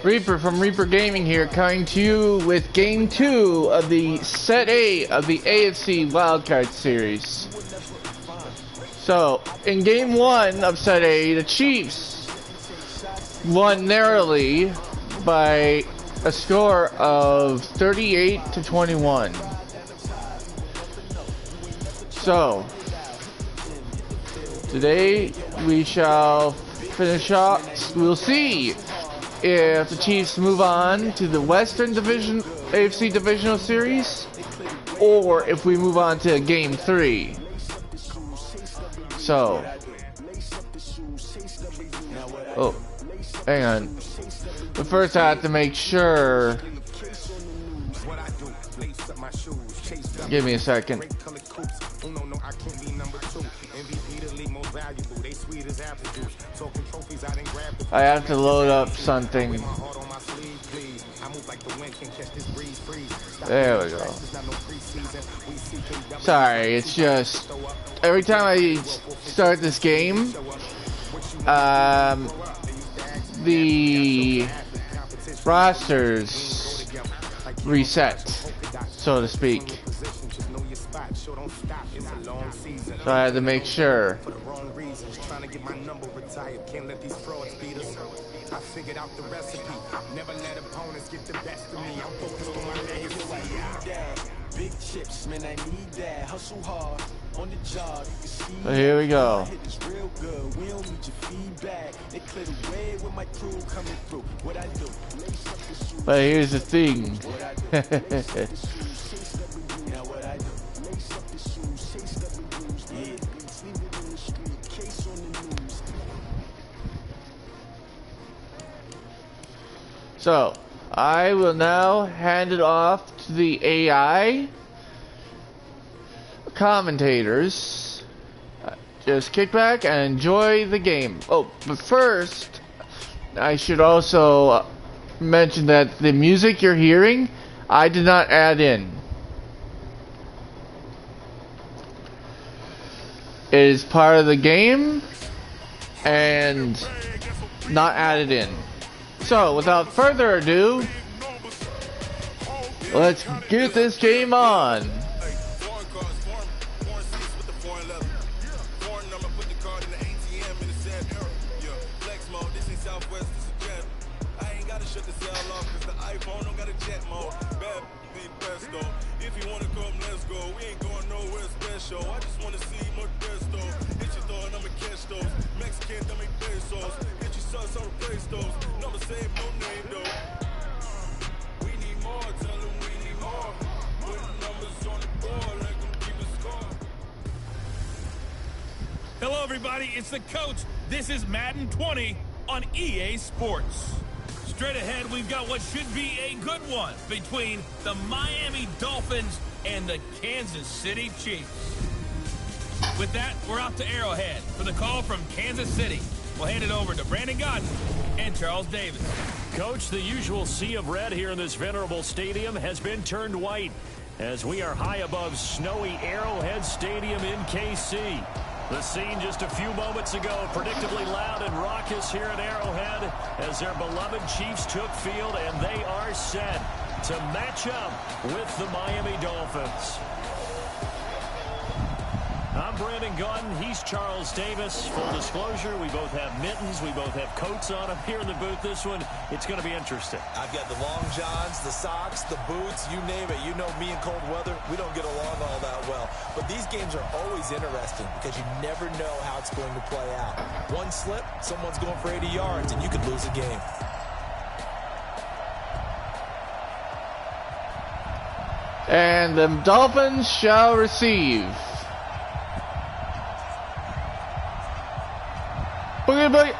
Reaper from Reaper Gaming here, coming to you with Game 2 of the Set A of the AFC Wildcard series. So, in Game 1 of Set A, the Chiefs won narrowly by a score of 38-21. So, today we shall finish off. We'll see if the Chiefs move on to the Western Division AFC Divisional Series, or if we move on to Game 3. So, oh, hang on. But first I have to make sure. Give me a second. I have to load up something. There we go. Sorry, it's just every time I start this game, the rosters reset, so to speak. So I had to make sure. I figured out the recipe. Never let opponents get the best of me. I'm focused on my legacy. Big chips, man, I need that. Hustle hard on the job. You can see. So here we go. It's real good. We don't need your feedback. They clear the way with my crew coming through. What I do. But here's the thing. So, I will now hand it off to the AI commentators. Just kick back and enjoy the game. Oh, but first, I should also mention that the music you're hearing, I did not add in. It is part of the game and not added in. So, without further ado, let's get this game on. Hello everybody, it's the coach. This is Madden 20 on EA Sports. Straight ahead, we've got what should be a good one between the Miami Dolphins and the Kansas City Chiefs. With that, we're off to Arrowhead for the call from Kansas City. We'll hand it over to Brandon Godden and Charles Davis. Coach, the usual sea of red here in this venerable stadium has been turned white as we are high above snowy Arrowhead Stadium in KC. The scene just a few moments ago, predictably loud and raucous here at Arrowhead as their beloved Chiefs took field, and they are set to match up with the Miami Dolphins. I'm Brandon Godden. He's Charles Davis. Full disclosure, we both have mittens. We both have coats on up here in the booth. This one, it's going to be interesting. I've got the long johns, the socks, the boots, you name it. You know me in cold weather, we don't get along all that well. But these games are always interesting because you never know how it's going to play out. One slip, someone's going for 80 yards, and you could lose a game. And the Dolphins shall receive. Boogie, boogie.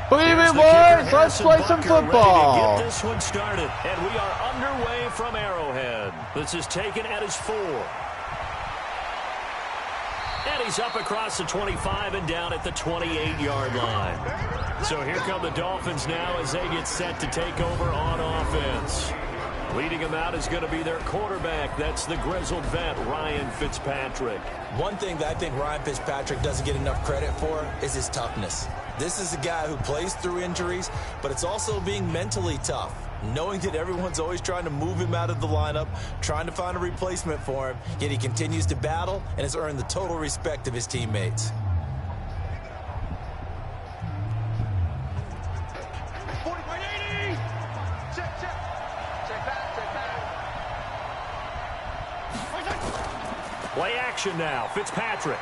Boogie, boys, let's play some football. Get this one started, and we are underway from Arrowhead. This is taken at his 4. And he's up across the 25 and down at the 28-yard line. So here come the Dolphins now as they get set to take over on offense. Leading him out is going to be their quarterback. That's the grizzled vet, Ryan Fitzpatrick. One thing that I think Ryan Fitzpatrick doesn't get enough credit for is his toughness. This is a guy who plays through injuries, but it's also being mentally tough. Knowing that everyone's always trying to move him out of the lineup, trying to find a replacement for him, yet he continues to battle and has earned the total respect of his teammates. Play action now. Fitzpatrick.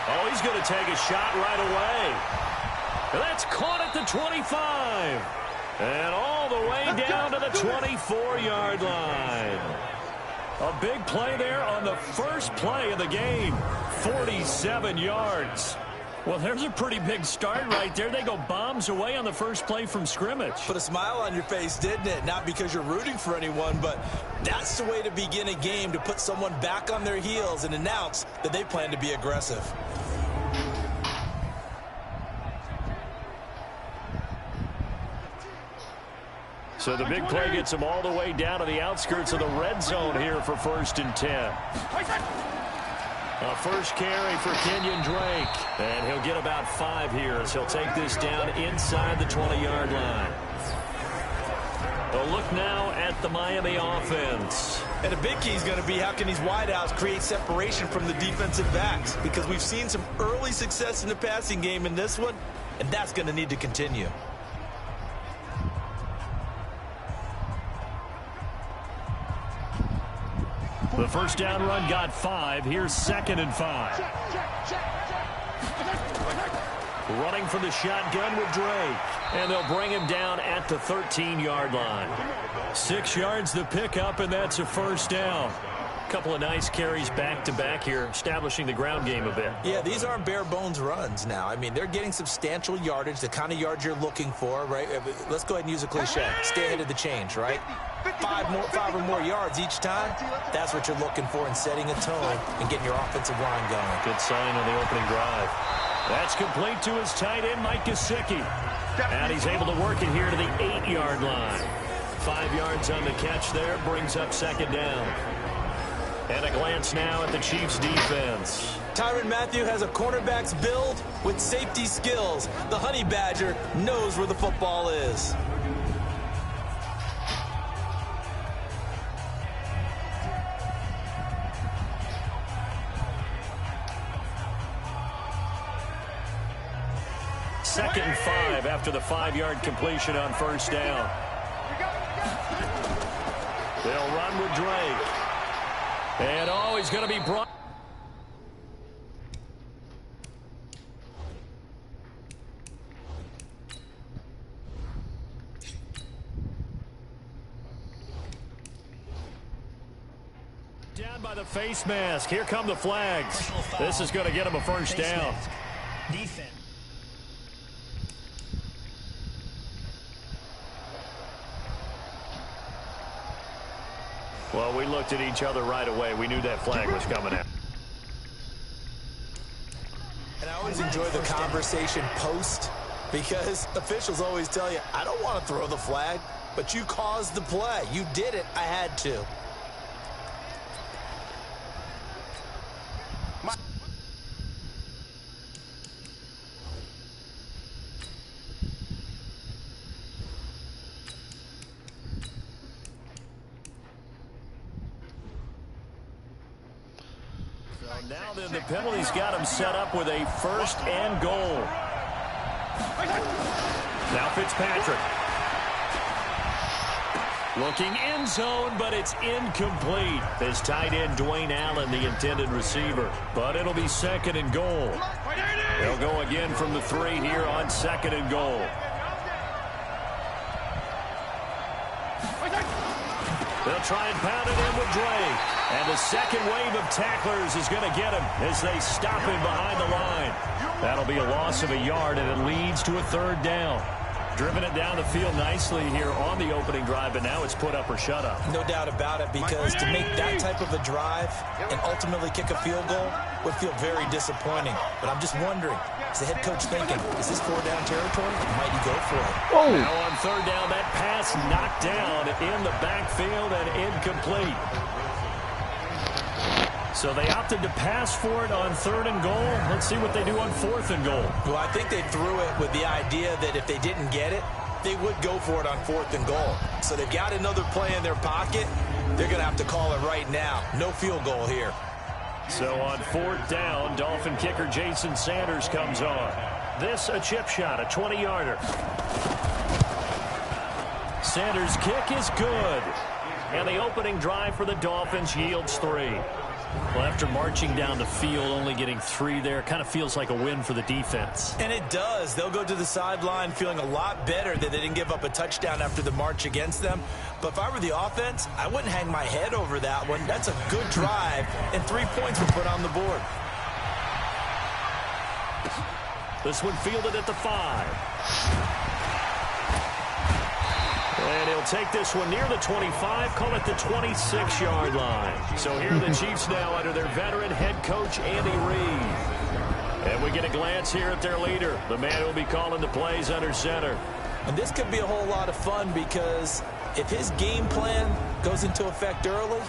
Oh, he's going to take a shot right away. That's caught at the 25. And all the way down to the 24-yard line. A big play there on the first play of the game. 47 yards. Well, there's a pretty big start right there. They go bombs away on the first play from scrimmage. Put a smile on your face, didn't it? Not because you're rooting for anyone, but that's the way to begin a game, to put someone back on their heels and announce that they plan to be aggressive. So the big play gets him all the way down to the outskirts of the red zone here for 1st and 10. A first carry for Kenyon Drake. And he'll get about 5 here as he'll take this down inside the 20-yard line. A look now at the Miami offense. And a big key is going to be how can these wideouts create separation from the defensive backs? Because we've seen some early success in the passing game in this one, and that's going to need to continue. The first down run got 5. Here's 2nd and 5. Running from the shotgun with Drake. And they'll bring him down at the 13-yard line. 6 yards the pickup, and that's a first down. Couple of nice carries back-to-back here, establishing the ground game a bit. Yeah, these aren't bare-bones runs now. I mean, they're getting substantial yardage, the kind of yards you're looking for, right? Let's go ahead and use a cliche. Stay ahead of the change, right? 5 or more yards each time. That's what you're looking for in setting a tone and getting your offensive line going. Good sign on the opening drive. That's complete to his tight end, Mike Gesicki. And he's able to work it here to the 8-yard line. 5 yards on the catch there, brings up 2nd down. And a glance now at the Chiefs' defense. Tyrann Mathieu has a cornerback's build with safety skills. The Honey Badger knows where the football is. Second and 5 after the 5-yard completion on first down. They'll run with Drake. And oh, he's going to be brought. Down by the face mask. Here come the flags. This is going to get him a first down. Defense. Well, we looked at each other right away. We knew that flag was coming out. And I always enjoy the conversation post, because officials always tell you, I don't want to throw the flag, but you caused the play. You did it. I had to. Now then, the penalty's got him set up with a 1st and goal. Now Fitzpatrick. Looking end zone, but it's incomplete. His tight end, Dwayne Allen, the intended receiver. But it'll be 2nd and goal. They'll go again from the 3 here on 2nd and goal. They'll try and pound it in with Drake. And the second wave of tacklers is going to get him as they stop him behind the line. That'll be a loss of a yard, and it leads to a 3rd down. Driven it down the field nicely here on the opening drive, but now it's put up or shut up. No doubt about it, because to make that type of a drive and ultimately kick a field goal would feel very disappointing. But I'm just wondering, is the head coach thinking, is this 4-down territory? Might he go for it? Oh. Now on third down, that pass knocked down in the backfield and incomplete. So they opted to pass for it on third and goal. Let's see what they do on fourth and goal. Well, I think they threw it with the idea that if they didn't get it, they would go for it on fourth and goal. So they've got another play in their pocket. They're going to have to call it right now. No field goal here. So on fourth down, Dolphin kicker Jason Sanders comes on. This a chip shot, a 20-yarder. Sanders' kick is good. And the opening drive for the Dolphins yields 3. Well, after marching down the field, only getting 3 there, kind of feels like a win for the defense. And it does. They'll go to the sideline feeling a lot better that they didn't give up a touchdown after the march against them. But if I were the offense, I wouldn't hang my head over that one. That's a good drive, and 3 points were put on the board. This one fielded at the 5. And he'll take this one near the 25, call it the 26-yard line. So here are the Chiefs now under their veteran head coach, Andy Reid. And we get a glance here at their leader, the man who will be calling the plays under center. And this could be a whole lot of fun, because if his game plan goes into effect early,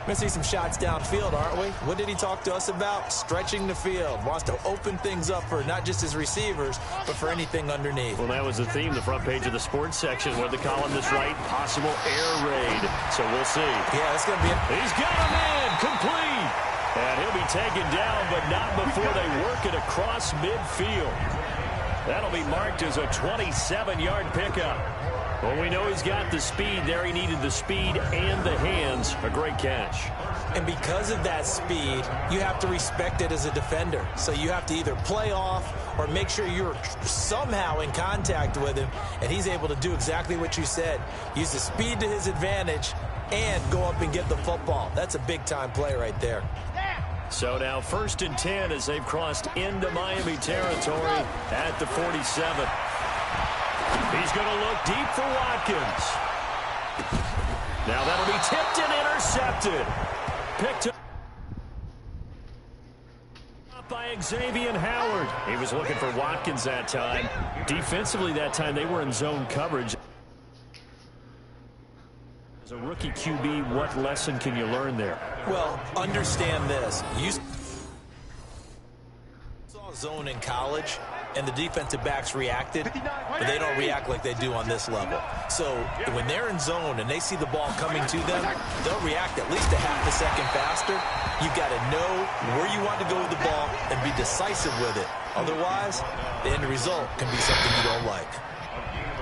we're going to see some shots downfield, aren't we? What did he talk to us about? Stretching the field. Wants to open things up for not just his receivers, but for anything underneath. Well, that was the theme, the front page of the sports section. What did the columnist write? Possible air raid. So we'll see. Yeah, it's going to be He's got him in. Complete. And he'll be taken down, but not before they work it across midfield. That'll be marked as a 27-yard pickup. Well, we know he's got the speed there. He needed the speed and the hands. A great catch. And because of that speed, you have to respect it as a defender. So you have to either play off or make sure you're somehow in contact with him, and he's able to do exactly what you said. Use the speed to his advantage and go up and get the football. That's a big-time play right there. So now 1st and 10 as they've crossed into Miami territory at the 47. He's going to look deep for Watkins. Now that'll be tipped and intercepted. Picked up by Xavier Howard. He was looking for Watkins that time. Defensively that time, they were in zone coverage. As a rookie QB, what lesson can you learn there? Well, understand this. You saw zone in college, and the defensive backs reacted, but they don't react like they do on this level. So when they're in zone and they see the ball coming to them, they'll react at least a half a second faster. You've got to know where you want to go with the ball and be decisive with it. Otherwise, the end result can be something you don't like.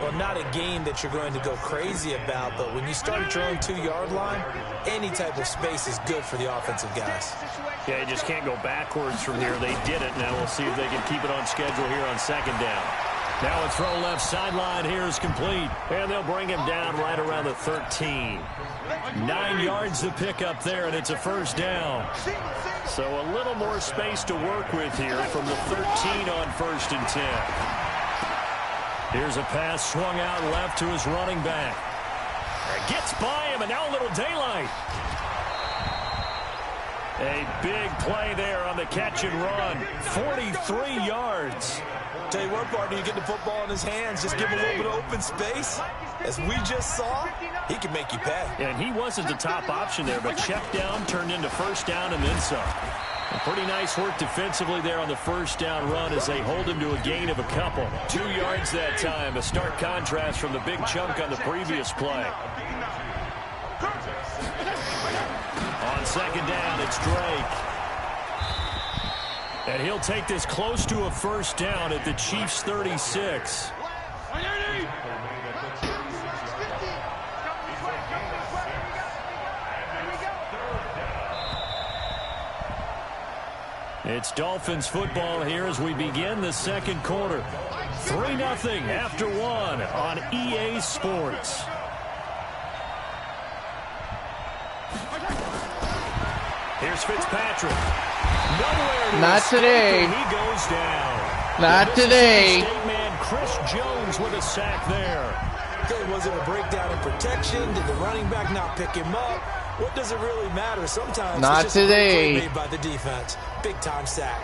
Well, not a game that you're going to go crazy about, but when you start at your own 2-yard line, any type of space is good for the offensive guys. Yeah, you just can't go backwards from here. They did it. Now we'll see if they can keep it on schedule here on 2nd down. Now a throw left sideline here is complete. And they'll bring him down right around the 13. 9 yards to pick up there, and it's a 1st down. So a little more space to work with here from the 13 on 1st and 10. Here's a pass swung out left to his running back. Gets by him, and now a little daylight. A big play there on the catch and run. 43 yards. Tell you what, partner, you get the football in his hands, just give him a little bit of open space. As we just saw, he can make you pay. And he wasn't the top option there, but check down turned into 1st down and then some. Pretty nice work defensively there on the 1st down run as they hold him to a gain of a couple. 2 yards that time, a stark contrast from the big chunk on the previous play. On 2nd down, it's Drake. And he'll take this close to a 1st down at the Chiefs' 36. It's Dolphins football here as we begin the 2nd quarter. 3-0 after 1 on EA Sports. Here's Fitzpatrick. Nowhere to Not today. He goes down. Not today. State man Chris Jones with a sack there. Was it a breakdown in protection? Did the running back not pick him up? What does it really matter? Sometimes not it's just today. a great play made by the defense. Big time sack.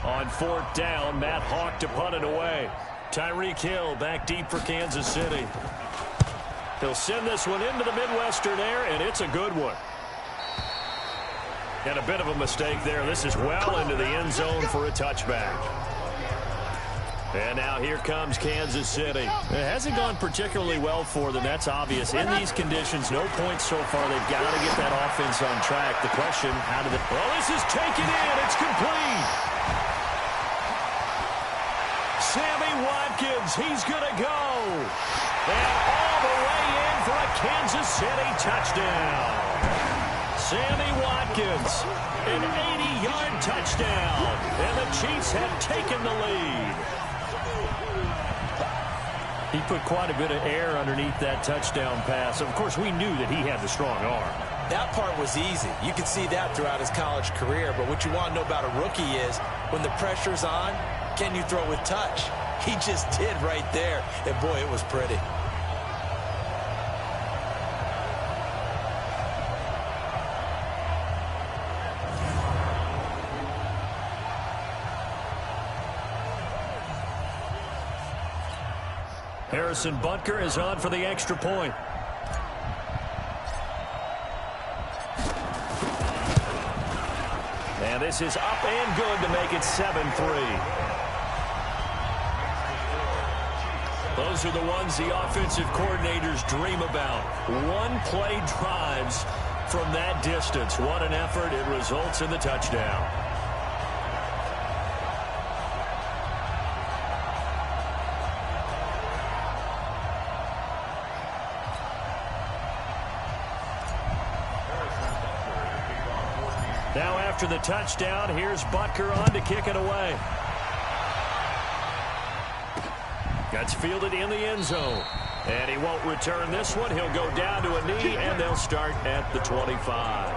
On 4th down, Matt Hawk to punt it away. Tyreek Hill back deep for Kansas City. He'll send this one into the Midwestern air, and it's a good one. And a bit of a mistake there. This is well into the end zone for a touchback. And now here comes Kansas City. It hasn't gone particularly well for them. That's obvious. In these conditions, no points so far. They've got to get that offense on track. The question, how did it... Well, this is taken in. It's complete. Sammy Watkins, he's going to go. And all the way in for a Kansas City touchdown. Sammy Watkins, an 80-yard touchdown. And the Chiefs have taken the lead. He put quite a bit of air underneath that touchdown pass. Of course, we knew that he had the strong arm. That part was easy. You could see that throughout his college career. But what you want to know about a rookie is when the pressure's on, can you throw with touch? He just did right there. And, boy, it was pretty. Harrison Butker is on for the extra point. And this is up and good to make it 7-3. Those are the ones the offensive coordinators dream about. One-play drives from that distance. What an effort. It results in the touchdown. Now after the touchdown, here's Butker on to kick it away. That's fielded in the end zone. And he won't return this one. He'll go down to a knee, and they'll start at the 25.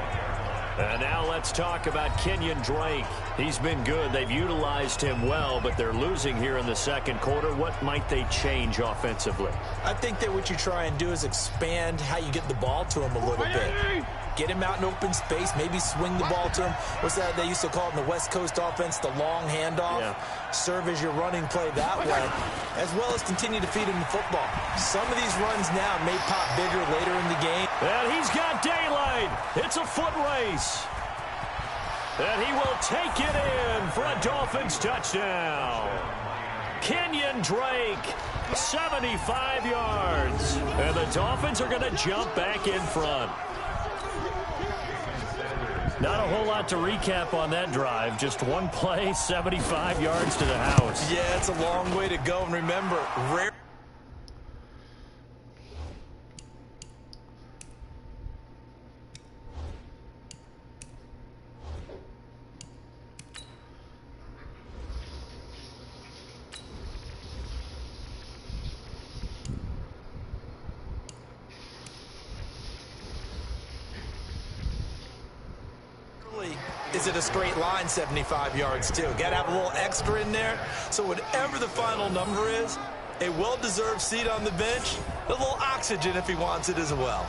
And now let's talk about Kenyon Drake. He's been good. They've utilized him well, but they're losing here in the second quarter. What might they change offensively? I think that what you try and do is expand how you get the ball to him a little bit. Get him out in open space, maybe swing the ball to him. What's that they used to call it in the West Coast offense, the long handoff? Yeah. Serve as your running play that way, as well as continue to feed him the football. Some of these runs now may pop bigger later in the game. And he's got daylight. It's a foot race. And he will take it in for a Dolphins touchdown. Kenyon Drake, 75 yards. And the Dolphins are going to jump back in front. Not a whole lot to recap on that drive. Just one play, 75 yards to the house. Yeah, it's a long way to go. And remember, rare. Is it a straight line 75 yards too? Got to have a little extra in there. So whatever the final number is, a well-deserved seat on the bench, a little oxygen if he wants it as well.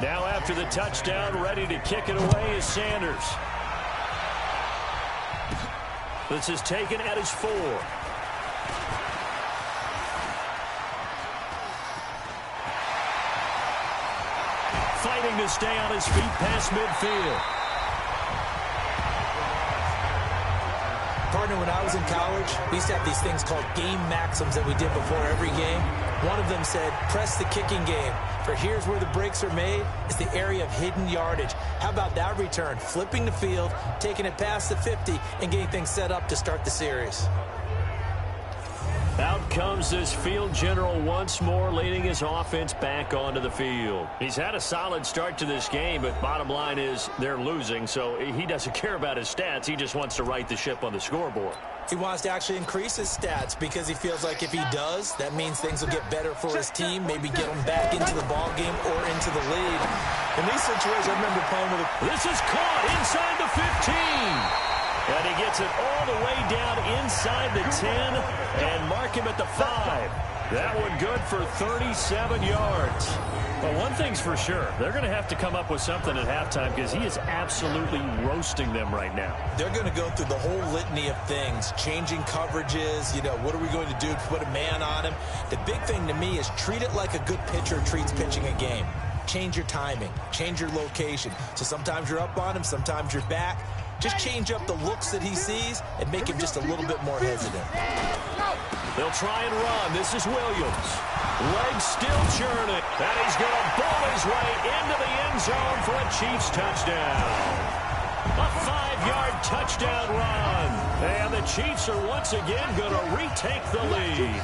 Now after the touchdown, ready to kick it away is Sanders. This is taken at his 4. Fighting to stay on his feet past midfield. Partner, when I was in college, we used to have these things called game maxims that we did before every game. One of them said, press the kicking game. For here's where the breaks are made. It's the area of hidden yardage. How about that return? Flipping the field, taking it past the 50, and getting things set up to start the series. Out comes this field general once more, leading his offense back onto the field. He's had a solid start to this game, but bottom line is they're losing, so he doesn't care about his stats. He just wants to right the ship on the scoreboard. He wants to actually increase his stats because he feels like if he does, that means things will get better for his team, maybe get him back into the ball game or into the lead. In these situations, I remember playing with This is caught inside the 15. And he gets it all the way down inside the 10 and mark him at the 5. That one good for 37 yards. But one thing's for sure, they're going to have to come up with something at halftime because he is absolutely roasting them right now. They're going to go through the whole litany of things, changing coverages, what are we going to do to put a man on him? The big thing to me is treat it like a good pitcher treats pitching a game. Change your timing, change your location. So sometimes you're up on him, sometimes you're back. Just change up the looks that he sees and make him just a little bit more hesitant. They'll try and run. This is Williams. Legs still churning. And he's going to bowl his way into the end zone for a Chiefs touchdown. A 5-yard touchdown run. And the Chiefs are once again going to retake the lead.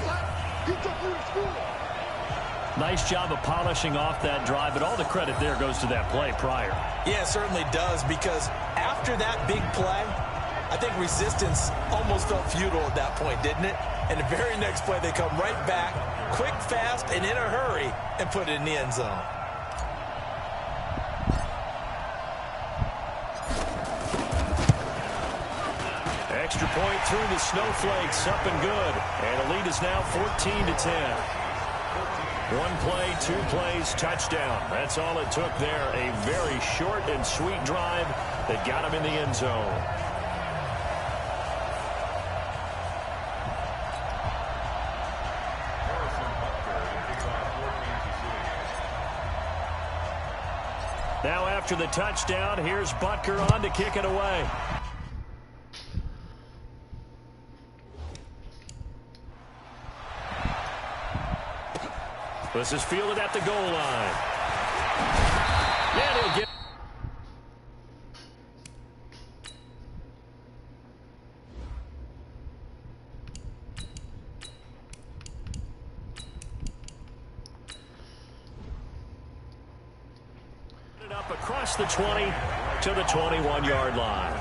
Nice job of polishing off that drive, but all the credit there goes to that play prior. Yeah, it certainly does, because after that big play, I think resistance almost felt futile at that point, didn't it? And the very next play, they come right back, quick, fast, and in a hurry, and put it in the end zone. Extra point through the snowflakes, up and good. And the lead is now 14-10. One play, 2 plays, touchdown. That's all it took there. A very short and sweet drive that got him in the end zone. Now after the touchdown, here's Butker on to kick it away. This is fielded at the goal line. And he'll get it up across the 20 to the 21-yard line.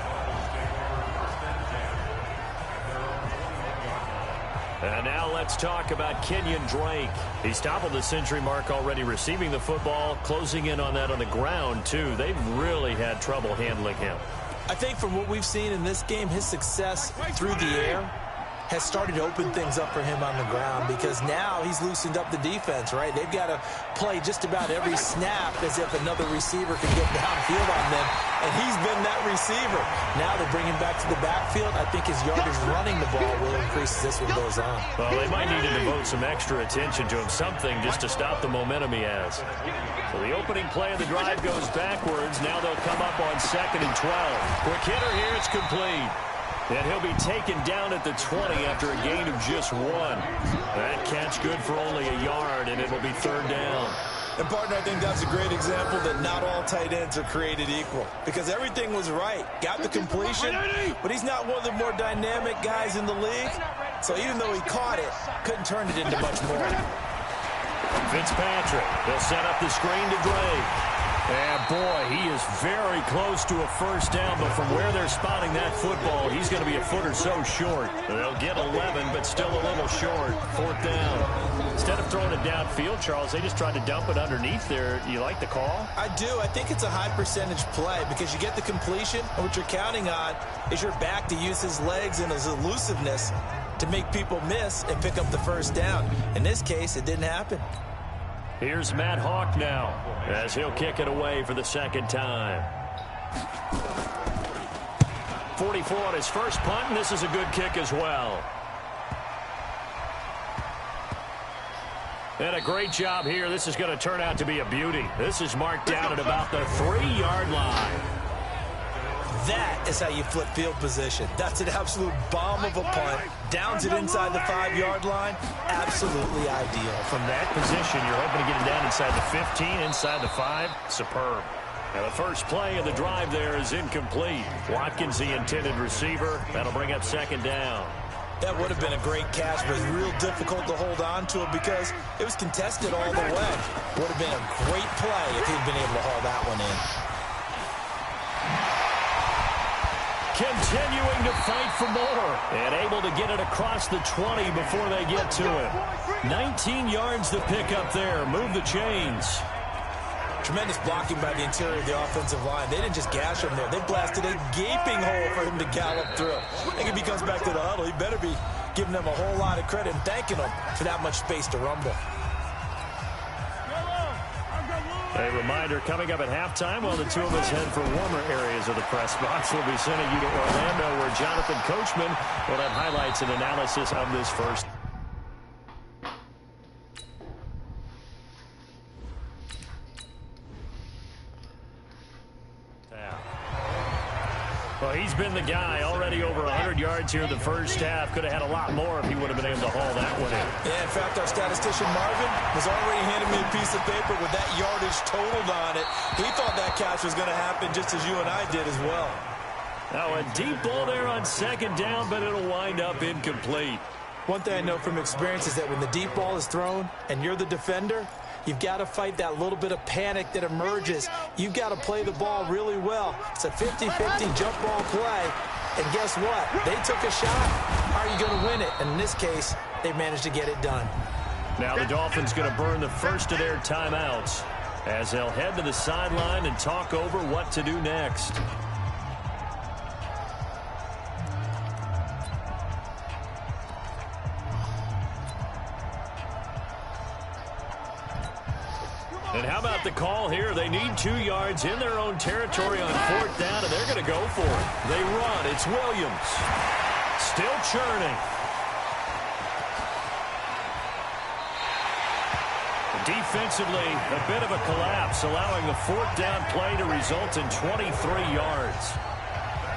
And now let's talk about Kenyon Drake. He's toppled the century mark already receiving the football, closing in on that on the ground, too. They've really had trouble handling him. I think from what we've seen in this game, his success through the air has started to open things up for him on the ground, because now he's loosened up the defense, right? They've got to play just about every snap as if another receiver can get downfield on them, and he's been that receiver. Now they bring him back to the backfield. I think his yardage running the ball will increase as this one goes on. Well, they might need to devote some extra attention to him, something just to stop the momentum he has. So the opening play of the drive goes backwards. Now they'll come up on 2nd and 12. Quick hitter here, it's complete. And he'll be taken down at the 20 after a gain of just 1. That catch good for only a yard, and it'll be 3rd down. And, partner, I think that's a great example that not all tight ends are created equal, because everything was right. Got the completion, but he's not one of the more dynamic guys in the league. So even though he caught it, couldn't turn it into much more. Fitzpatrick, they'll set up the screen to Drake. And, boy, he is very close to a first down, but from where they're spotting that football, he's going to be a foot or so short. They'll get 11, but still a little short. 4th down. Instead of throwing it downfield, Charles, they just tried to dump it underneath there. You like the call? I do. I think it's a high percentage play because you get the completion, and what you're counting on is your back to use his legs and his elusiveness to make people miss and pick up the first down. In this case, it didn't happen. Here's Matt Hawk now as he'll kick it away for the 2nd time. 44 on his first punt, and this is a good kick as well. And a great job here. This is going to turn out to be a beauty. This is marked down at about the 3-yard line. That is how you flip field position. That's an absolute bomb of a punt. Downs it inside the 5-yard line. Absolutely ideal. From that position, you're hoping to get it down inside the 15, inside the 5. Superb. Now the first play of the drive there is incomplete. Watkins, the intended receiver. That'll bring up 2nd down. That would have been a great catch, but it's real difficult to hold on to it because it was contested all the way. Would have been a great play if he'd been able to haul that one in. Continue continuing to fight for more. And able to get it across the 20 before they get to it. 19 yards to pick up there. Move the chains. Tremendous blocking by the interior of the offensive line. They didn't just gash him there. They blasted a gaping hole for him to gallop through. I think if he comes back to the huddle, he better be giving them a whole lot of credit and thanking them for that much space to rumble. A reminder coming up at halftime while the two of us head for warmer areas of the press box. We'll be sending you to Orlando where Jonathan Coachman will have highlights and analysis of this first. Well, he's been the guy. Already over 100 yards here in the first half. Could have had a lot more if he would have been able to haul that one in. Yeah, in fact, our statistician Marvin was already handing me a piece of paper with that yardage totaled on it. He thought that catch was going to happen just as you and I did as well. Now a deep ball there on second down, but it'll wind up incomplete. One thing I know from experience is that when the deep ball is thrown and you're the defender, you've got to fight that little bit of panic that emerges. You've got to play the ball really well. It's a 50-50 jump ball play. And guess what? They took a shot. Are you going to win it? And in this case, they managed to get it done. Now the Dolphins going to burn the first of their timeouts as they'll head to the sideline and talk over what to do next. And how about the call here? They need 2 yards in their own territory on fourth down, and they're going to go for it. They run. It's Williams. Still churning. Defensively, a bit of a collapse, allowing the fourth down play to result in 23 yards.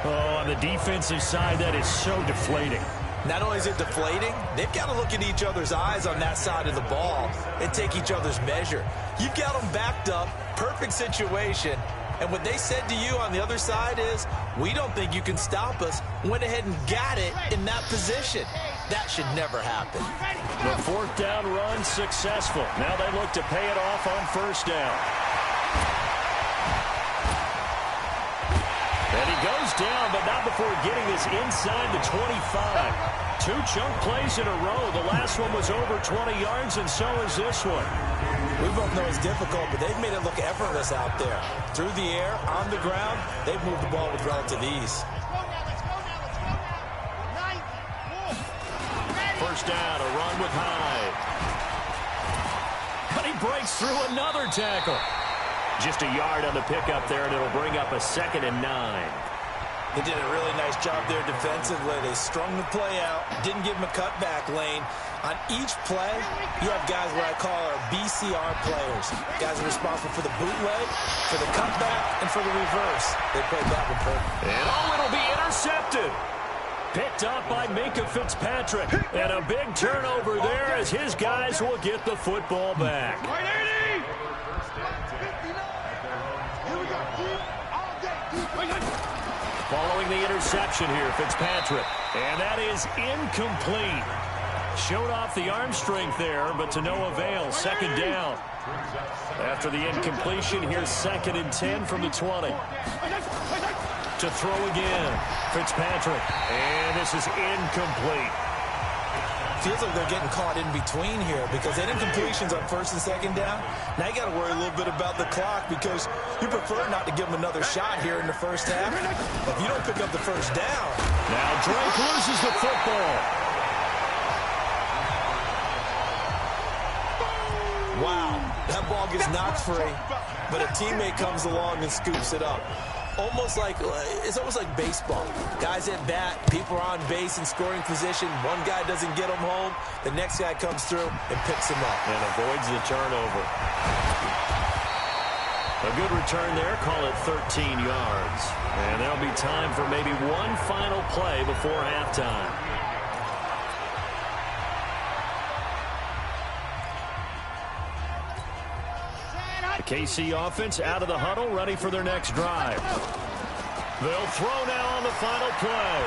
Oh, on the defensive side, that is so deflating. Not only is it deflating, they've got to look in each other's eyes on that side of the ball and take each other's measure. You've got them backed up, perfect situation, and what they said to you on the other side is, we don't think you can stop us. Went ahead and got it in that position. That should never happen. The fourth down run successful. Now they look to pay it off on first down. And he goes down, but not before getting this inside the 25. 2 chunk plays in a row. The last one was over 20 yards, and so is this one. We both know it's difficult, but they've made it look effortless out there. Through the air, on the ground, they've moved the ball with relative ease. First down, a run with Hyde. But he breaks through another tackle. Just a yard on the pickup there, and it'll bring up a 2nd and 9. They did a really nice job there defensively. They strung the play out, didn't give him a cutback lane. On each play, you have guys what I call our BCR players. Guys are responsible for the bootleg, for the cutback, and for the reverse. They played that one perfect. And it'll be intercepted. Picked up by Minkah Fitzpatrick. And a big turnover there as his guys will get the football back. Following the interception here, Fitzpatrick. And that is incomplete. Showed off the arm strength there, but to no avail. 2nd down. After the incompletion, here's 2nd and 10 from the 20. To throw again. Fitzpatrick. And this is incomplete. Feels like they're getting caught in between here because they had incompletions on 1st and 2nd down. Now you got to worry a little bit about the clock because you prefer not to give them another shot here in the first half. If you don't pick up the first down. Now Drake loses the football. Wow, that ball gets knocked free, but a teammate comes along and scoops it up. It's almost like baseball. Guys at bat, people are on base in scoring position. One guy doesn't get them home. The next guy comes through and picks him up. And avoids the turnover. A good return there. Call it 13 yards. And there'll be time for maybe one final play before halftime. KC offense out of the huddle, ready for their next drive. They'll throw now on the final play.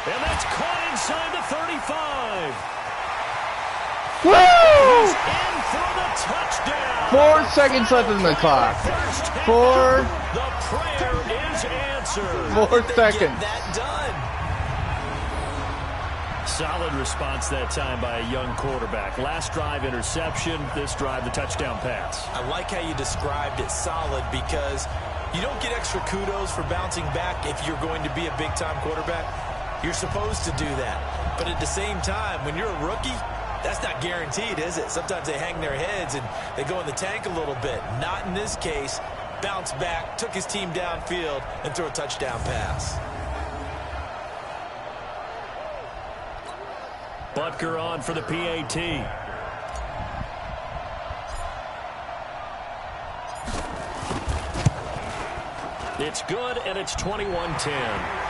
And that's caught inside the 35. Woo! He's in for the touchdown. 4 seconds left in the clock. 4. The prayer is unanswered. 4 seconds. Get that done. Solid response that time by a young quarterback. Last drive, interception. This drive, the touchdown pass. I like how you described it, solid, because you don't get extra kudos for bouncing back if you're going to be a big-time quarterback. You're supposed to do that. But at the same time, when you're a rookie, that's not guaranteed, is it? Sometimes they hang their heads and they go in the tank a little bit. Not in this case. Bounced back, took his team downfield, and threw a touchdown pass. Butker on for the PAT. It's good, and it's 21-10.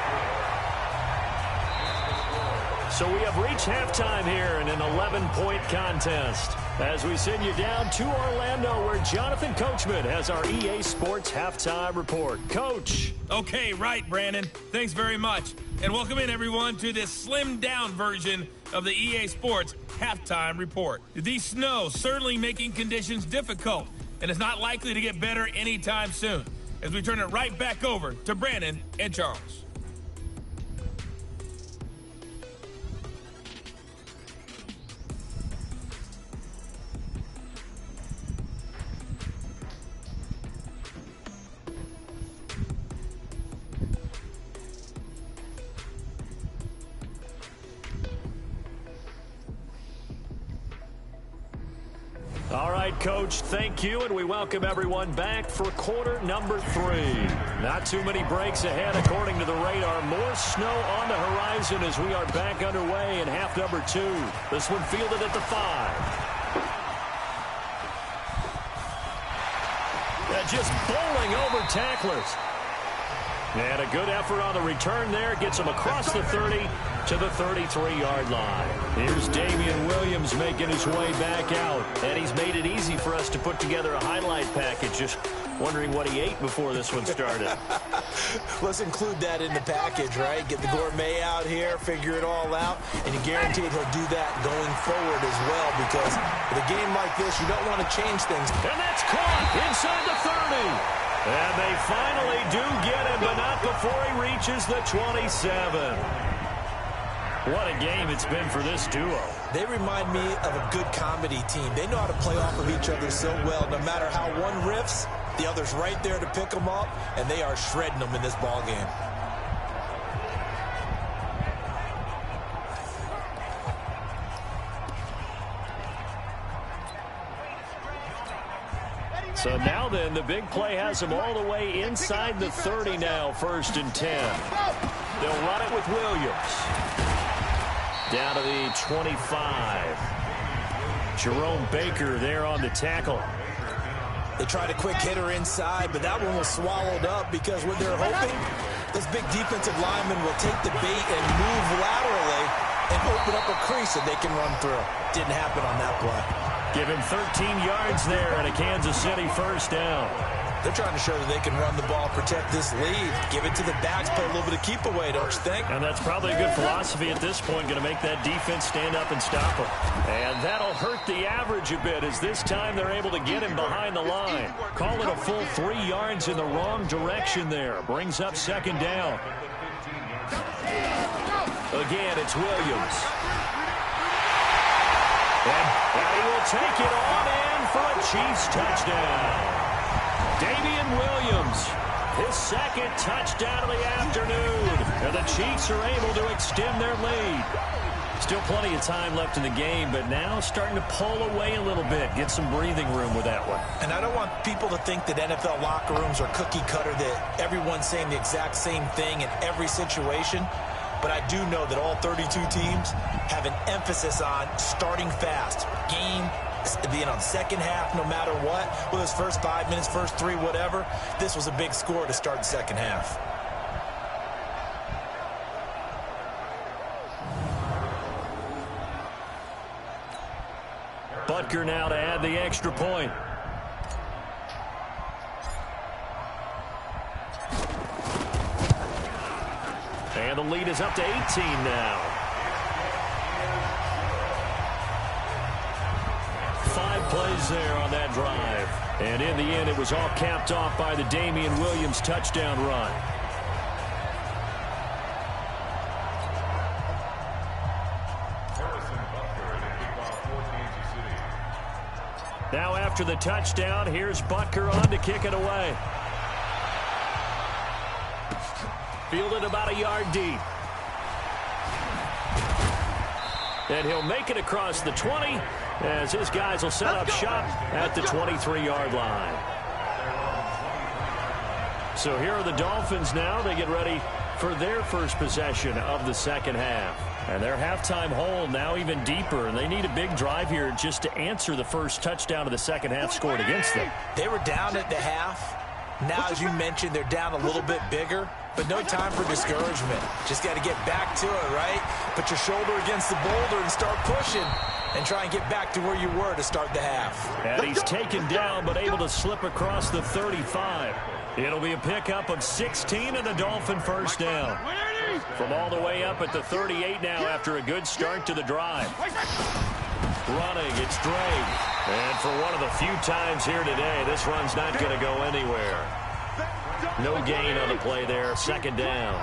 So we have reached halftime here in an 11-point contest as we send you down to Orlando, where Jonathan Coachman has our EA Sports halftime report. Coach. Okay, right, Brandon. Thanks very much. And welcome in, everyone, to this slimmed-down version of the EA Sports halftime report. The snow certainly making conditions difficult, and it's not likely to get better anytime soon, as we turn it right back over to Brandon and Charles. All right, Coach, thank you, and we welcome everyone back for quarter number 3. Not too many breaks ahead, according to the radar. More snow on the horizon as we are back underway in half number 2. This one fielded at the 5. Just bowling over tacklers. And a good effort on the return there. Gets him across the 30 to the 33-yard line. Here's Damian Williams making his way back out. And he's made it easy for us to put together a highlight package. Just wondering what he ate before this one started. Let's include that in the package, right? Get the gourmet out here, figure it all out, and you're guaranteed he'll do that going forward as well, because with a game like this, you don't want to change things. And that's caught inside the 30. And they finally do get him, but not before he reaches the 27. What a game it's been for this duo. They remind me of a good comedy team. They know how to play off of each other so well. No matter how one riffs, the other's right there to pick them up, and they are shredding them in this ball game. So now then, the big play has him all the way inside the 30 now, 1st and 10. They'll run it with Williams. Down to the 25. Jerome Baker there on the tackle. They tried a quick hitter inside, but that one was swallowed up because what they're hoping, this big defensive lineman will take the bait and move laterally and open up a crease that they can run through. Didn't happen on that play. Give him 13 yards there and a Kansas City 1st down. They're trying to show that they can run the ball, protect this lead. Give it to the backs, play a little bit of keep away, don't you think? And that's probably a good philosophy at this point, going to make that defense stand up and stop him. And that'll hurt the average a bit, as this time they're able to get him behind the line. Call it a full 3 yards in the wrong direction there. Brings up 2nd down. Again, it's Williams. And he will take it on in for a Chiefs touchdown. Damian Williams, his 2nd touchdown of the afternoon. And the Chiefs are able to extend their lead. Still plenty of time left in the game, but now starting to pull away a little bit. Get some breathing room with that one. And I don't want people to think that NFL locker rooms are cookie cutter, that everyone's saying the exact same thing in every situation. But I do know that all 32 teams have an emphasis on starting fast. Game being on the second half, no matter what. Whether it's first 5 minutes, first 3, whatever. This was a big score to start the second half. Butker now to add the extra point. And the lead is up to 18 now. 5 plays there on that drive. And in the end, it was all capped off by the Damian Williams touchdown run. Now after the touchdown, here's Butker on to kick it away. Fielded about a yard deep. And he'll make it across the 20 as his guys will set up shop at the 23-yard line. So here are the Dolphins now. They get ready for their first possession of the second half. And their halftime hole now even deeper. And they need a big drive here just to answer the first touchdown of the second half scored against them. They were down at the half. Now, as you mentioned, they're down a little bit bigger. But no time for discouragement. Just got to get back to it, right? Put your shoulder against the boulder and start pushing. And try and get back to where you were to start the half. And he's taken down but able to slip across the 35. It'll be a pickup of 16 and a Dolphin first down. From all the way up at the 38 now after a good start to the drive. Running, it's Drake. And for one of the few times here today, this run's not going to go anywhere. No gain on the play there, second down.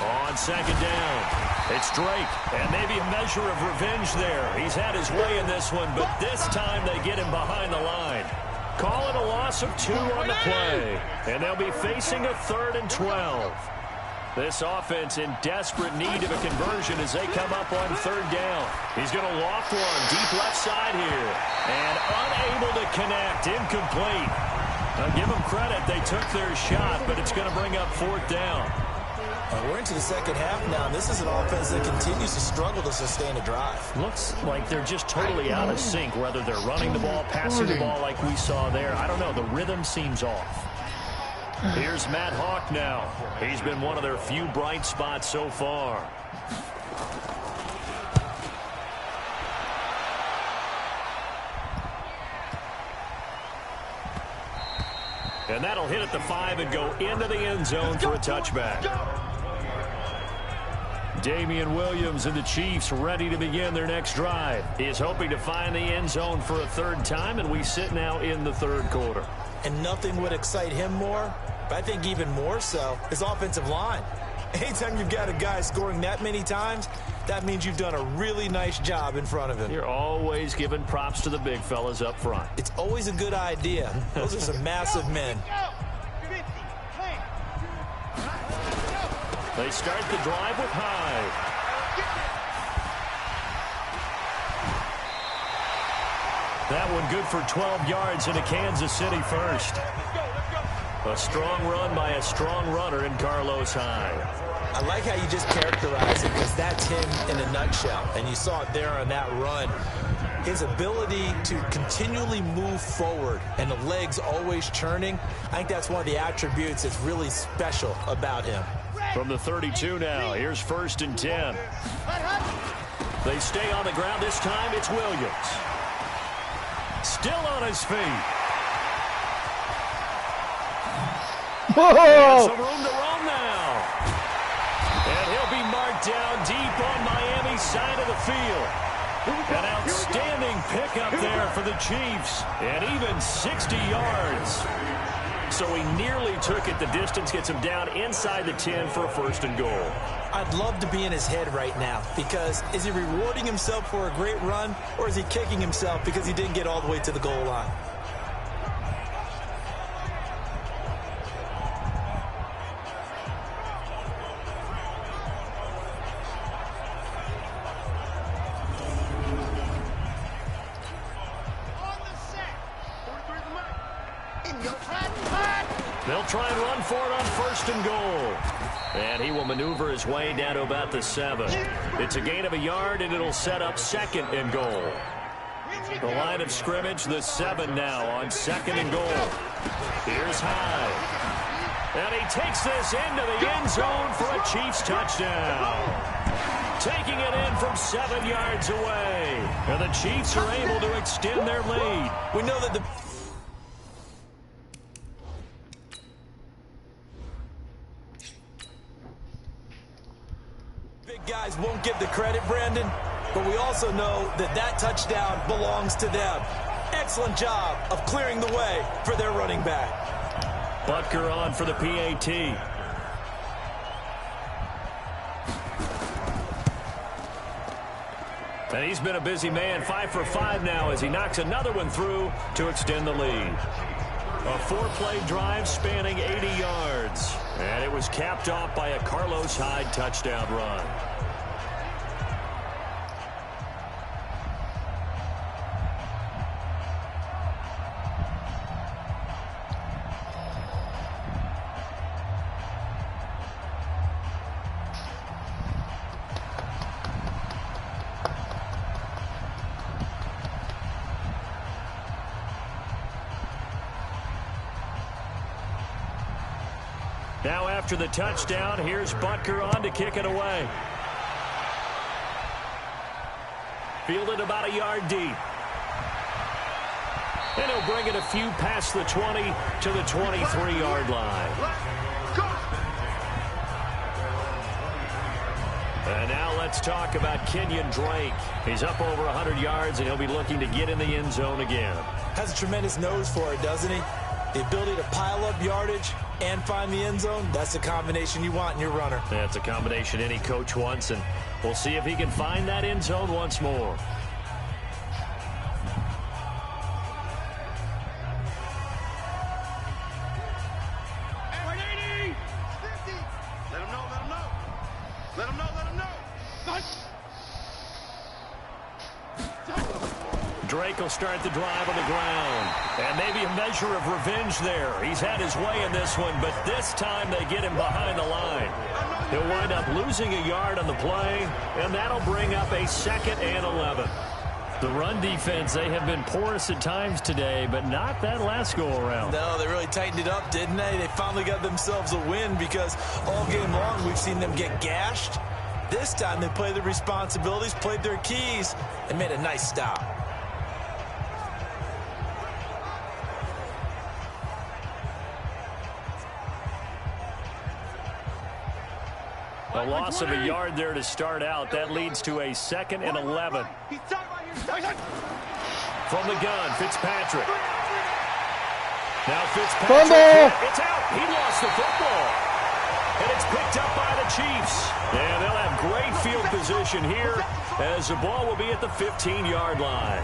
On second down, it's Drake, and maybe a measure of revenge there. He's had his way in this one, but this time they get him behind the line. Call it a loss of 2 on the play, and they'll be facing a 3rd and 12. This offense in desperate need of a conversion as they come up on 3rd down. He's going to loft one deep left side here, and unable to connect, incomplete. I'll give them credit, they took their shot, but it's going to bring up 4th down. We're into the second half now, and this is an offense that continues to struggle to sustain a drive. Looks like they're just totally out of sync, whether they're running the ball, passing the ball like we saw there. I don't know, the rhythm seems off. Here's Matt Hawk now. He's been one of their few bright spots so far. And that'll hit at the 5 and go into the end zone for a touchback. Damian Williams and the Chiefs ready to begin their next drive. He is hoping to find the end zone for a 3rd time, and we sit now in the 3rd quarter. And nothing would excite him more, but I think even more so, his offensive line. Anytime you've got a guy scoring that many times, that means you've done a really nice job in front of him. You're always giving props to the big fellas up front. It's always a good idea. Those are some massive men. They start the drive with Hyde. That one good for 12 yards into Kansas City first. A strong run by a strong runner in Carlos Hyde. I like how you just characterize it, because that's him in a nutshell. And you saw it there on that run. His ability to continually move forward and the legs always churning, I think that's one of the attributes that's really special about him. From the 32 now, here's 1st and 10. They stay on the ground. This time it's Williams. Still on his feet. Whoa! Some room to run now. And he'll be marked down deep on Miami's side of the field. An outstanding pickup there for the Chiefs. And even 60 yards. So he nearly took it the distance, gets him down inside the 10 for a 1st and goal. I'd love to be in his head right now, because is he rewarding himself for a great run, or is he kicking himself because he didn't get all the way to the goal line? They'll try and run for it on 1st and goal. And he will maneuver his way down to about the 7. It's a gain of a yard, and it'll set up 2nd and goal. The line of scrimmage, the 7 now on 2nd and goal. Here's Hyde. And he takes this into the end zone for a Chiefs touchdown. Taking it in from 7 yards away. And the Chiefs are able to extend their lead. We know that the big guys won't get the credit, Brandon, but we also know that that touchdown belongs to them. Excellent job of clearing the way for their running back. Butker on for the PAT. And he's been a busy man, 5 for 5 now as he knocks another one through to extend the lead. A 4-play drive spanning 80 yards. And it was capped off by a Carlos Hyde touchdown run. Now after the touchdown, here's Butker on to kick it away. Fielded about a yard deep. And he'll bring it a few past the 20 to the 23-yard line. And now let's talk about Kenyon Drake. He's up over 100 yards, and he'll be looking to get in the end zone again. Has a tremendous nose for it, doesn't he? The ability to pile up yardage and find the end zone, that's the combination you want in your runner. That's a combination any coach wants, and we'll see if he can find that end zone once more. Drake will start the drive on the ground. And maybe a measure of revenge there. He's had his way in this one, but this time they get him behind the line. He'll wind up losing a yard on the play, and that'll bring up a 2nd and 11. The run defense, they have been porous at times today, but not that last go-around. No, they really tightened it up, didn't they? They finally got themselves a win because all game long we've seen them get gashed. This time they played their responsibilities, played their keys, and made a nice stop. A loss of a yard there to start out. That leads to a 2nd and 11. From the gun, Fitzpatrick. Now Fitzpatrick. It's out. He lost the football. And it's picked up by the Chiefs. And they'll have great field position here as the ball will be at the 15-yard line.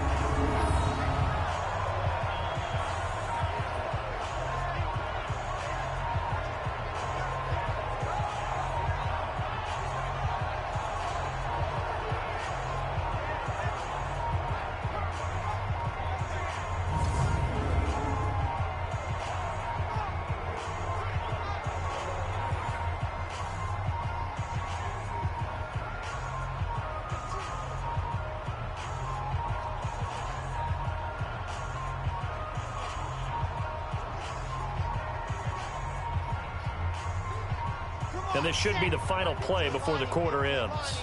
And this should be the final play before the quarter ends.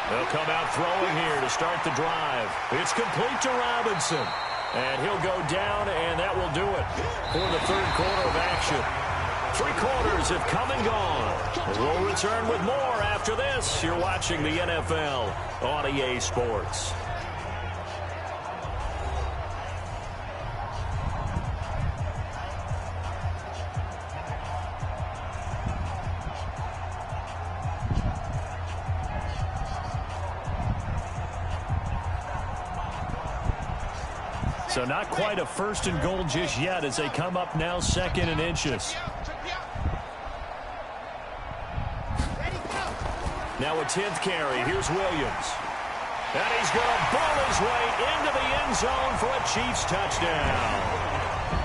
They'll come out throwing here to start the drive. It's complete to Robinson. And he'll go down, and that will do it for the 3rd quarter of action. 3 quarters have come and gone. We'll return with more after this. You're watching the NFL on EA Sports. So not quite a 1st and goal just yet as they come up now 2nd and inches. Now a 10th carry. Here's Williams. And he's going to ball his way into the end zone for a Chiefs touchdown.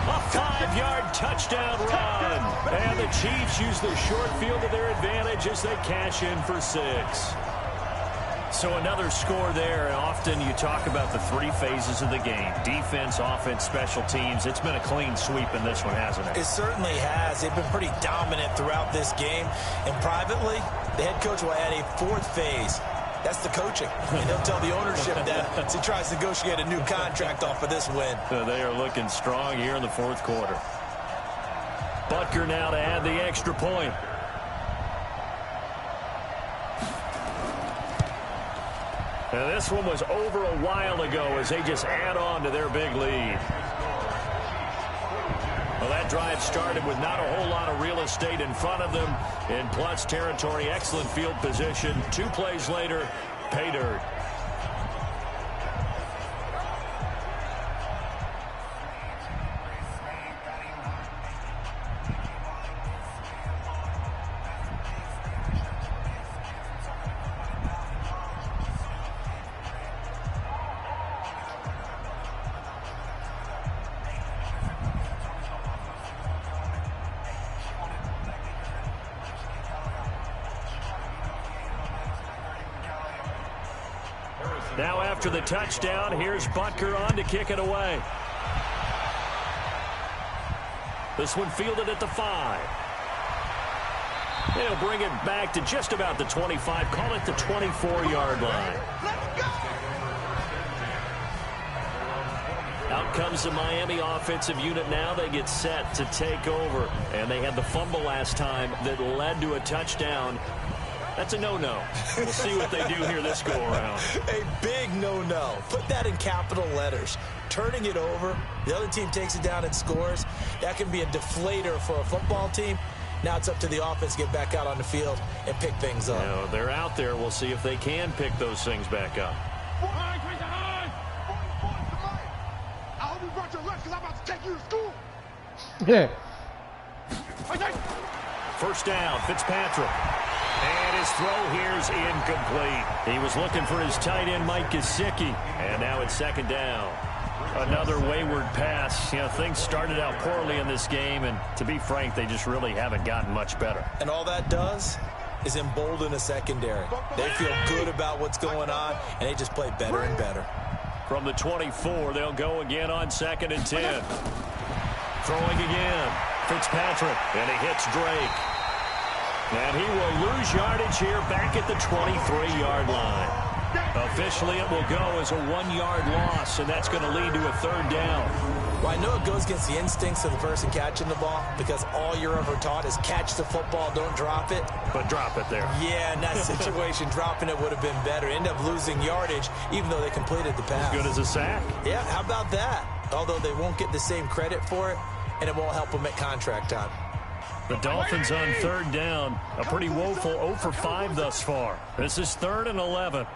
A 5-yard touchdown run. And the Chiefs use the short field to their advantage as they cash in for 6. So another score there, and often you talk about the 3 phases of the game. Defense, offense, special teams. It's been a clean sweep in this one, hasn't it? It certainly has. They've been pretty dominant throughout this game. And privately, the head coach will add a 4th phase. That's the coaching. And he'll tell the ownership that as he tries to negotiate a new contract off of this win. So they are looking strong here in the 4th quarter. Butker now to add the extra point. And this one was over a while ago as they just add on to their big lead. A Well, that drive started with not a whole lot of real estate in front of them. In plus territory, excellent field position. 2 plays later, pay dirt. Now after the touchdown, here's Butker on to kick it away. This one fielded at the 5. They'll bring it back to just about the 25. Call it the 24-yard line. Out comes the Miami offensive unit now. They get set to take over. And they had the fumble last time that led to a touchdown. That's a no-no. We'll see what they do here this go-around. A big no-no. Put that in capital letters. Turning it over, the other team takes it down and scores. That can be a deflator for a football team. Now it's up to the offense to get back out on the field and pick things up. You know, they're out there. We'll see if they can pick those things back up. I hope you brought your lunch because I'm about to take you to school. Yeah. First down, Fitzpatrick. And his throw here is incomplete. He was looking for his tight end, Mike Gesicki. And now it's second down. Another wayward pass. You know, things started out poorly in this game, and to be frank, they just really haven't gotten much better. And all that does is embolden a secondary. They feel good about what's going on, and they just play better and better. From the 24, they'll go again on 2nd and 10. Throwing again. Fitzpatrick, and he hits Drake. And he will lose yardage here back at the 23-yard line. Officially, it will go as a 1-yard loss, and that's going to lead to a 3rd down. Well, I know it goes against the instincts of the person catching the ball because all you're ever taught is catch the football, don't drop it. But drop it there. Yeah, in that situation, dropping it would have been better. End up losing yardage, even though they completed the pass. As good as a sack. Yeah, how about that? Although they won't get the same credit for it, and it won't help them at contract time. The Dolphins on 3rd down. A pretty woeful 0 for 5 thus far. This is 3rd and 11.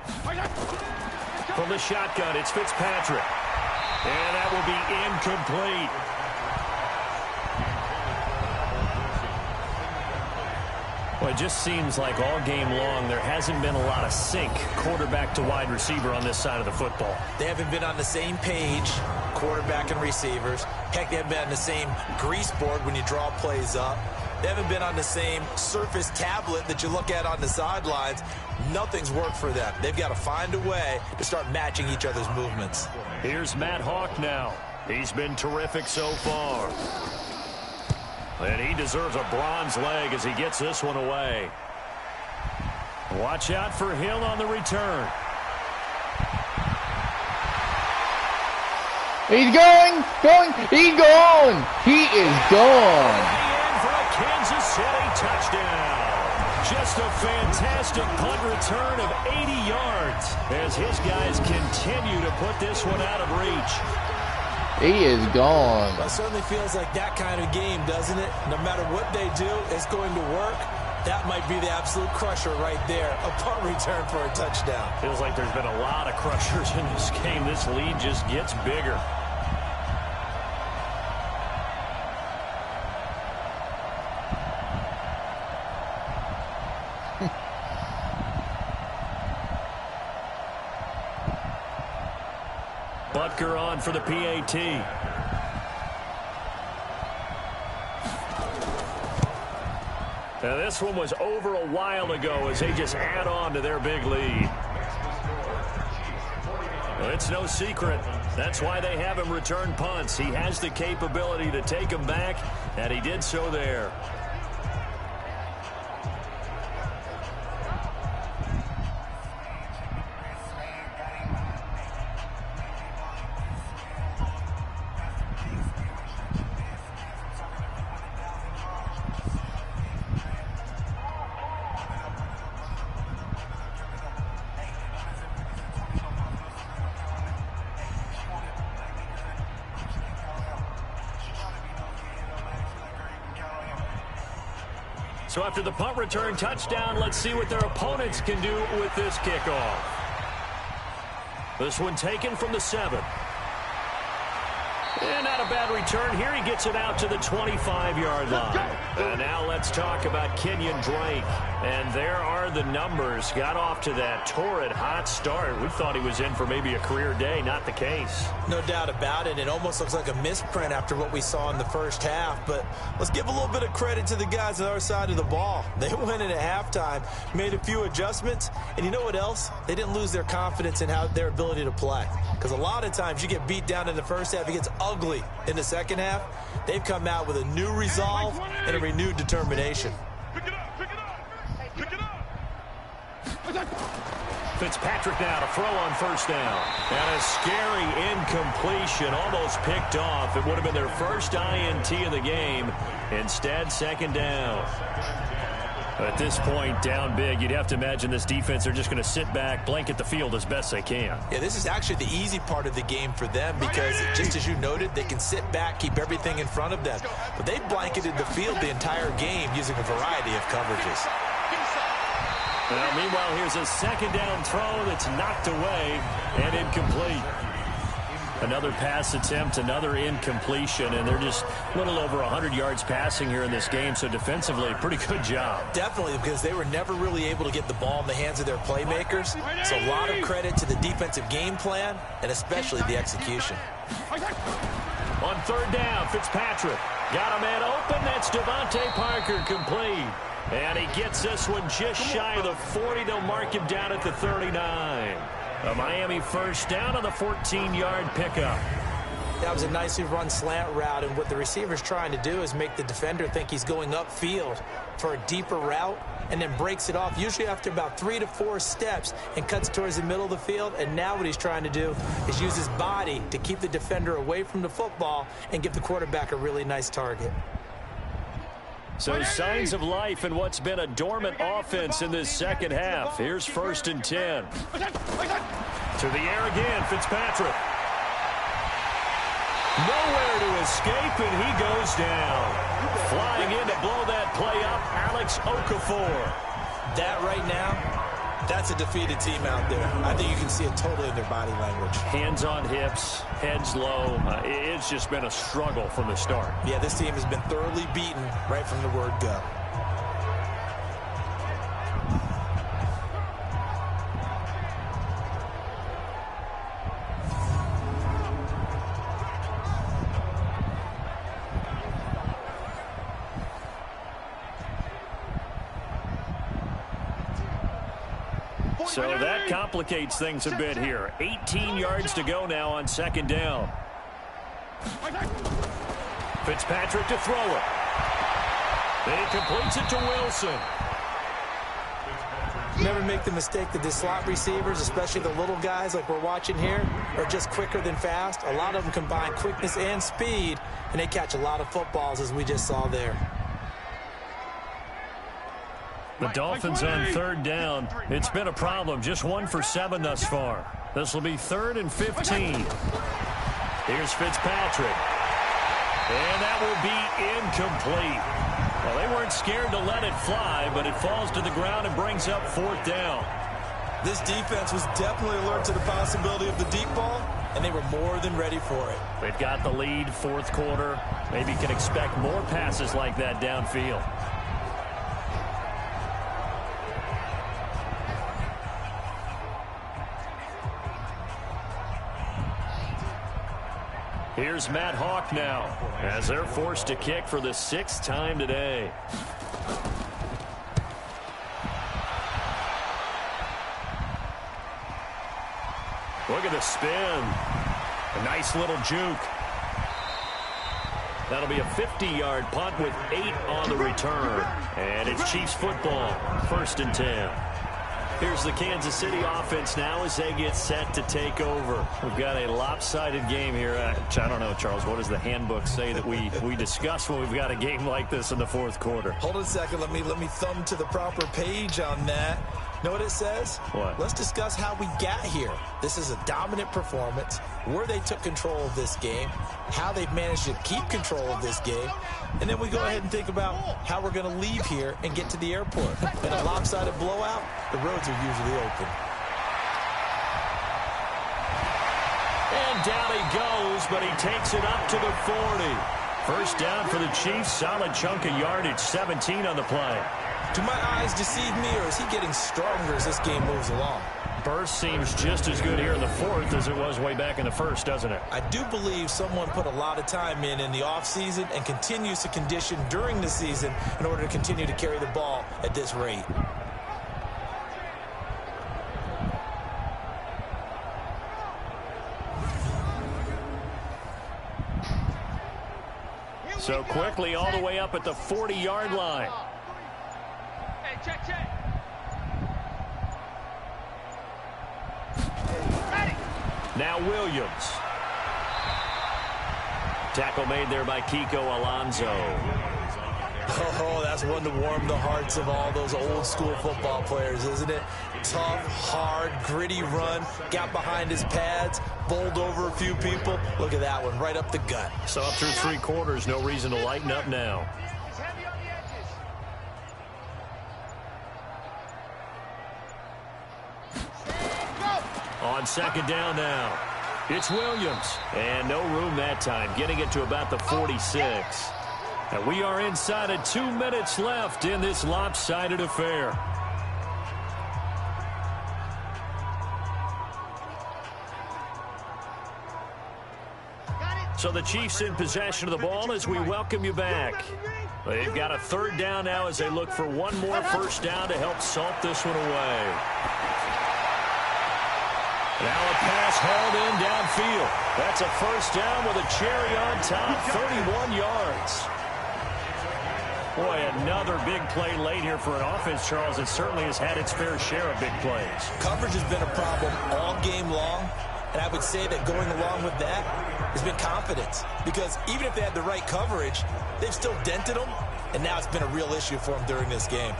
From the shotgun, it's Fitzpatrick. And that will be incomplete. Well, it just seems like all game long there hasn't been a lot of sync quarterback to wide receiver on this side of the football. They haven't been on the same page, quarterback and receivers. Heck, they haven't been on the same grease board when you draw plays up. They haven't been on the same surface tablet that you look at on the sidelines. Nothing's worked for them. They've got to find a way to start matching each other's movements. Here's Matt Hawk now. He's been terrific so far. And he deserves a bronze leg as he gets this one away. Watch out for Hill on the return. He's going. He is gone. For a Kansas City touchdown. Just a fantastic punt return of 80 yards as his guys continue to put this one out of reach. He is gone. Well, it certainly feels like that kind of game, doesn't it? No matter what they do, it's going to work. That might be the absolute crusher right there. A punt return for a touchdown. Feels like there's been a lot of crushers in this game. This lead just gets bigger. Butker on for the PAT. Now this one was over a while ago as they just add on to their big lead. Well, it's no secret. That's why they have him return punts. He has the capability to take them back, and he did so there. So after the punt return touchdown, let's see what their opponents can do with this kickoff. This one taken from the 7. And not a bad return here. He gets it out to the 25-yard line. And now let's talk about Kenyon Drake. And there are the numbers. Got off to that torrid hot start. We thought he was in for maybe a career day. Not the case. No doubt about it. It almost looks like a misprint after what we saw in the first half. But let's give a little bit of credit to the guys on our side of the ball. They went in at halftime, made a few adjustments. And you know what else? They didn't lose their confidence in their ability to play. Because a lot of times you get beat down in the first half. It gets ugly in the second half. They've come out with a new resolve and a renewed determination. Pick it up, pick it up, pick it up. Fitzpatrick now to throw on first down. And a scary incompletion, almost picked off. It would have been their first INT of the game. Instead, second down. At this point, down big, you'd have to imagine this defense, they're just going to sit back, blanket the field as best they can. Yeah, this is actually the easy part of the game for them because, just as you noted, they can sit back, keep everything in front of them. But they blanketed the field the entire game using a variety of coverages. Well, meanwhile, here's a second down throw that's knocked away and incomplete. Another pass attempt, another incompletion, and they're just a little over 100 yards passing here in this game, so defensively, pretty good job. Definitely, because they were never really able to get the ball in the hands of their playmakers. So a lot of credit to the defensive game plan and especially the execution. On third down, Fitzpatrick got a man open. That's Devontae Parker complete. And he gets this one just shy of the 40. They'll mark him down at the 39. A Miami first down on the 14-yard pickup. That was a nicely run slant route, and what the receiver's trying to do is make the defender think he's going upfield for a deeper route and then breaks it off, usually after about 3 to 4 steps, and cuts towards the middle of the field. And now what he's trying to do is use his body to keep the defender away from the football and give the quarterback a really nice target. So signs of life in what's been a dormant offense in this second half. Here's 1st and 10. To the air again, Fitzpatrick. Nowhere to escape, and he goes down. Flying in to blow that play up, Alex Okafor. That right now, that's a defeated team out there. I think you can see it totally in their body language. Hands on hips, heads low. It's just been a struggle from the start. Yeah, this team has been thoroughly beaten right from the word go. So that complicates things a bit here. 18 yards to go now on second down. Fitzpatrick to throw it. Then he completes it to Wilson. Never make the mistake that the slot receivers, especially the little guys like we're watching here, are just quicker than fast. A lot of them combine quickness and speed, and they catch a lot of footballs, as we just saw there. The Dolphins on third down. It's been a problem. Just 1 for 7 thus far. This will be 3rd and 15. Here's Fitzpatrick. And that will be incomplete. Well, they weren't scared to let it fly, but it falls to the ground and brings up 4th down. This defense was definitely alert to the possibility of the deep ball, and they were more than ready for it. They've got the lead, 4th quarter. Maybe can expect more passes like that downfield. Here's Matt Hawk now, as they're forced to kick for the 6th time today. Look at the spin. A nice little juke. That'll be a 50-yard punt with 8 on the return. And it's Chiefs football, 1st and 10. Here's the Kansas City offense now as they get set to take over. We've got a lopsided game here. I don't know, Charles, what does the handbook say that we discuss when we've got a game like this in the 4th quarter? Hold on a second. Let me thumb to the proper page on that. Know what it says? What? Let's discuss how we got here. This is a dominant performance, where they took control of this game, how they've managed to keep control of this game, and then we go ahead and think about how we're going to leave here and get to the airport. In a lopsided blowout, the roads are usually open. And down he goes, but he takes it up to the 40. First down for the Chiefs. Solid chunk of yardage, 17 on the play. Do my eyes deceive me, or is he getting stronger as this game moves along? Burst seems just as good here in the fourth as it was way back in the first, doesn't it? I do believe someone put a lot of time in the offseason and continues to condition during the season in order to continue to carry the ball at this rate. So quickly all the way up at the 40-yard line. Hey, check. Now Williams. Tackle made there by Kiko Alonso. Oh, that's one to warm the hearts of all those old school football players, isn't it? Tough, hard, gritty run. Got behind his pads, bowled over a few people. Look at that one, right up the gut. So up through 3 quarters, no reason to lighten up now. He's heavy on the edges. On second down now, it's Williams. And no room that time, getting it to about the 46. And we are inside of 2 minutes left in this lopsided affair. So the Chiefs in possession of the ball as we welcome you back. They've got a 3rd down now as they look for one more first down to help salt this one away. Now a pass hauled in downfield. That's a first down with a cherry on top, 31 yards. Boy, another big play late here for an offense, Charles. It certainly has had its fair share of big plays. Coverage has been a problem all game long, and I would say that going along with that has been confidence. Because even if they had the right coverage, they've still dented them, and now it's been a real issue for them during this game.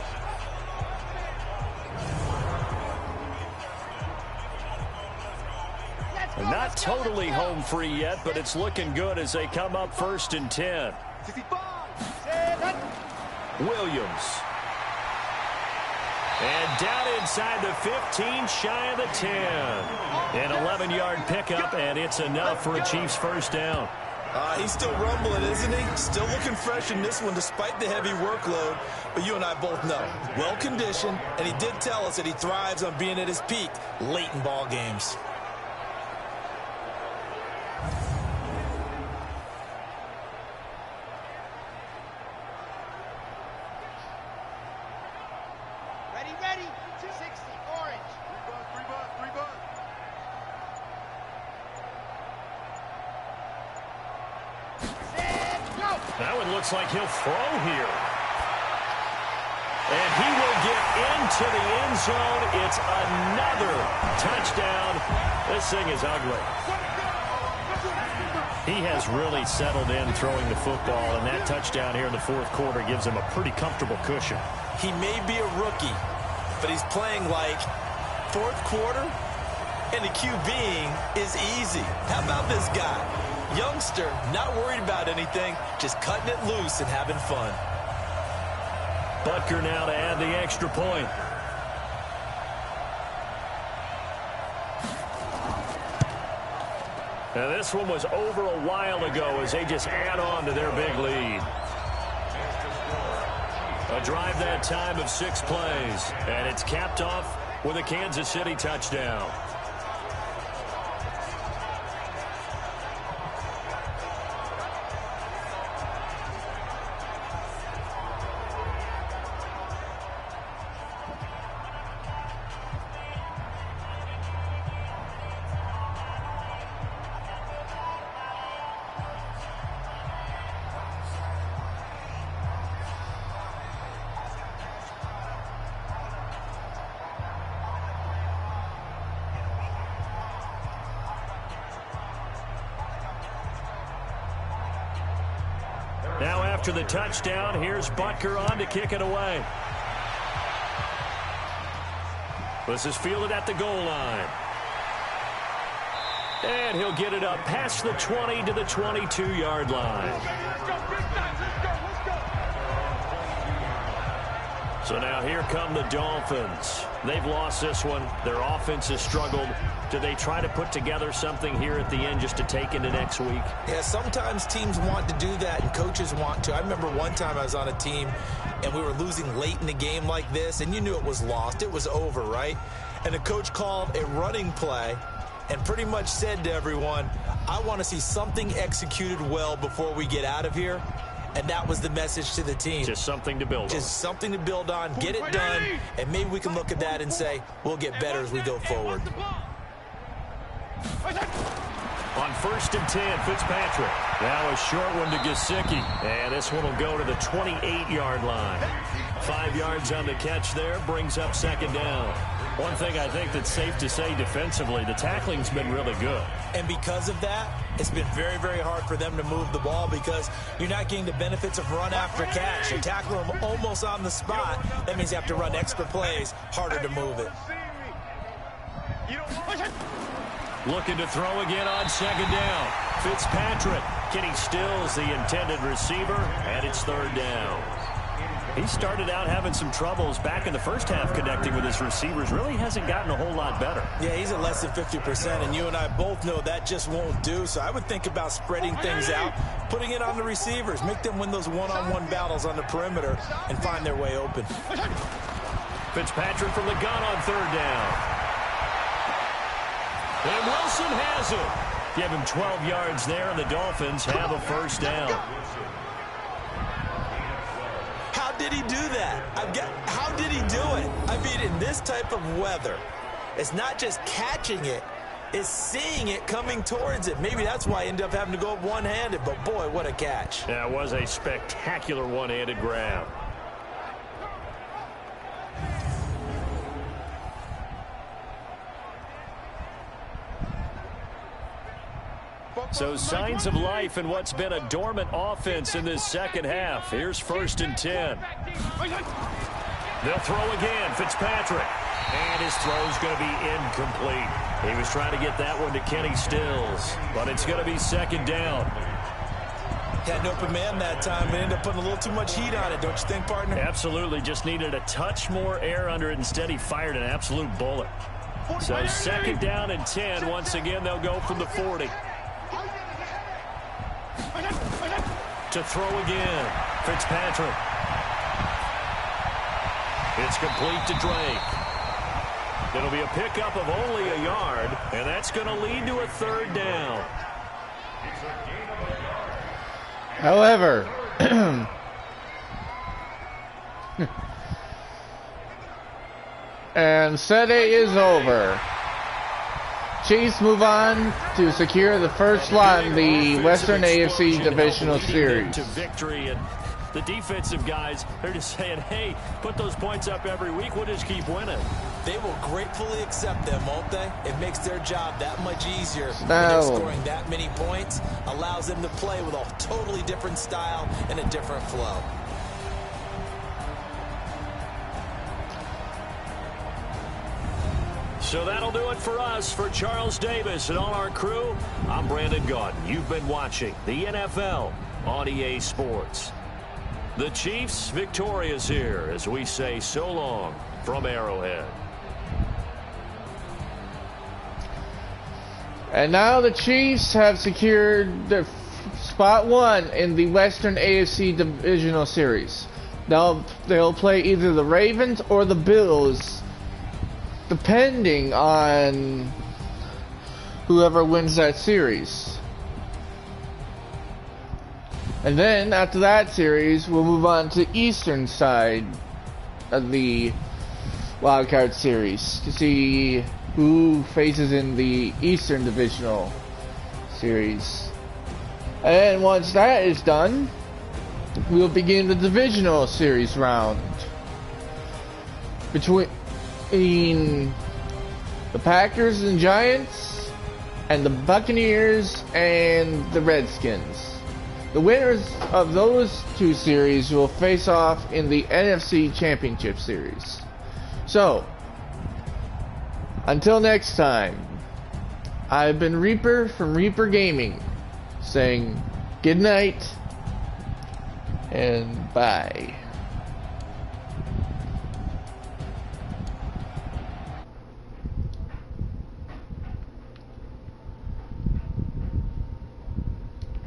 Not totally home free yet, but it's looking good as they come up 1st and 10. Williams. And down inside the 15, shy of the 10. An 11-yard pickup, and it's enough for a Chiefs first down. He's still rumbling, isn't he? Still looking fresh in this one despite the heavy workload. But you and I both know, well-conditioned, and he did tell us that he thrives on being at his peak late in ball games. Ready. 260, orange. 3 bucks. That one looks like he'll throw here. And he will get into the end zone. It's another touchdown. This thing is ugly. He has really settled in throwing the football, and that touchdown here in the 4th quarter gives him a pretty comfortable cushion. He may be a rookie, but he's playing like 4th quarter, and the QBing is easy. How about this guy? Youngster, not worried about anything, just cutting it loose and having fun. Butker now to add the extra point. Now this one was over a while ago as they just add on to their big lead. A drive that time of 6 plays, and it's capped off with a Kansas City touchdown. Now after the touchdown, here's Butker on to kick it away. This is fielded at the goal line. And he'll get it up past the 20 to the 22-yard line. Let's go, big time. Let's go. So now here come the Dolphins. They've lost this one. Their offense has struggled. Do they try to put together something here at the end just to take into next week? Yeah, sometimes teams want to do that and coaches want to. I remember one time I was on a team and we were losing late in the game like this, and you knew it was lost. It was over, right? And the coach called a running play and pretty much said to everyone, I want to see something executed well before we get out of here. And that was the message to the team. Just something to build on. Just something to build on, get it done, and maybe we can look at that and say, we'll get better as we go forward. On 1st and 10, Fitzpatrick. Now a short one to Gesicki. And this one will go to the 28-yard line. 5 yards on the catch there, brings up 2nd down. One thing I think that's safe to say defensively, the tackling's been really good. And because of that, it's been very, very hard for them to move the ball because you're not getting the benefits of run after catch. You tackle them almost on the spot. That means you have to run extra plays, harder to move it. Looking to throw again on 2nd down. Fitzpatrick. Kenny Stills, the intended receiver, and it's 3rd down. He started out having some troubles back in the first half connecting with his receivers. Really hasn't gotten a whole lot better. Yeah, he's at less than 50%, and you and I both know that just won't do. So I would think about spreading things out, putting it on the receivers, make them win those one-on-one battles on the perimeter, and find their way open. Fitzpatrick from the gun on 3rd down. And Wilson has it. Give him 12 yards there, and the Dolphins have a 1st down. How did he do that? How did he do it? I mean, in this type of weather, it's not just catching it, it's seeing it coming towards it. Maybe that's why he ended up having to go up one-handed, but boy, what a catch. That was a spectacular one-handed grab. So signs of life in what's been a dormant offense in this second half. Here's 1st and 10. They'll throw again. Fitzpatrick. And his throw's going to be incomplete. He was trying to get that one to Kenny Stills. But it's going to be 2nd down. Had an open man that time and ended up putting a little too much heat on it, don't you think, partner? Absolutely. Just needed a touch more air under it. Instead, he fired an absolute bullet. So 2nd down and 10. Once again, they'll go from the 40. To throw again. Fitzpatrick. It's complete to Drake. It'll be a pickup of only a yard, and that's going to lead to a 3rd down. However, and set A is over. Chiefs move on to secure the first slot in the Western AFC Divisional Series. To victory, and the defensive guys, they're just saying, hey, put those points up every week, we'll just keep winning. They will gratefully accept them, won't they? It makes their job that much easier. When No. they're scoring that many points, allows them to play with a totally different style and a different flow. So that'll do it for us. For Charles Davis and all our crew, I'm Brandon Gaudin. You've been watching the NFL on EA Sports. The Chiefs victorious here as we say so long from Arrowhead. And now the Chiefs have secured their spot 1 in the Western AFC Divisional Series. They'll play either the Ravens or the Bills, depending on whoever wins that series. And then after that series, we'll move on to the eastern side of the Wildcard Series to see who faces in the Eastern Divisional Series. And once that is done, we'll begin the Divisional Series round between the Packers and Giants and the Buccaneers and the Redskins. The winners of those two series will face off in the NFC Championship Series. So, Until next time, I've been Reaper from Reaper Gaming, saying good night and bye.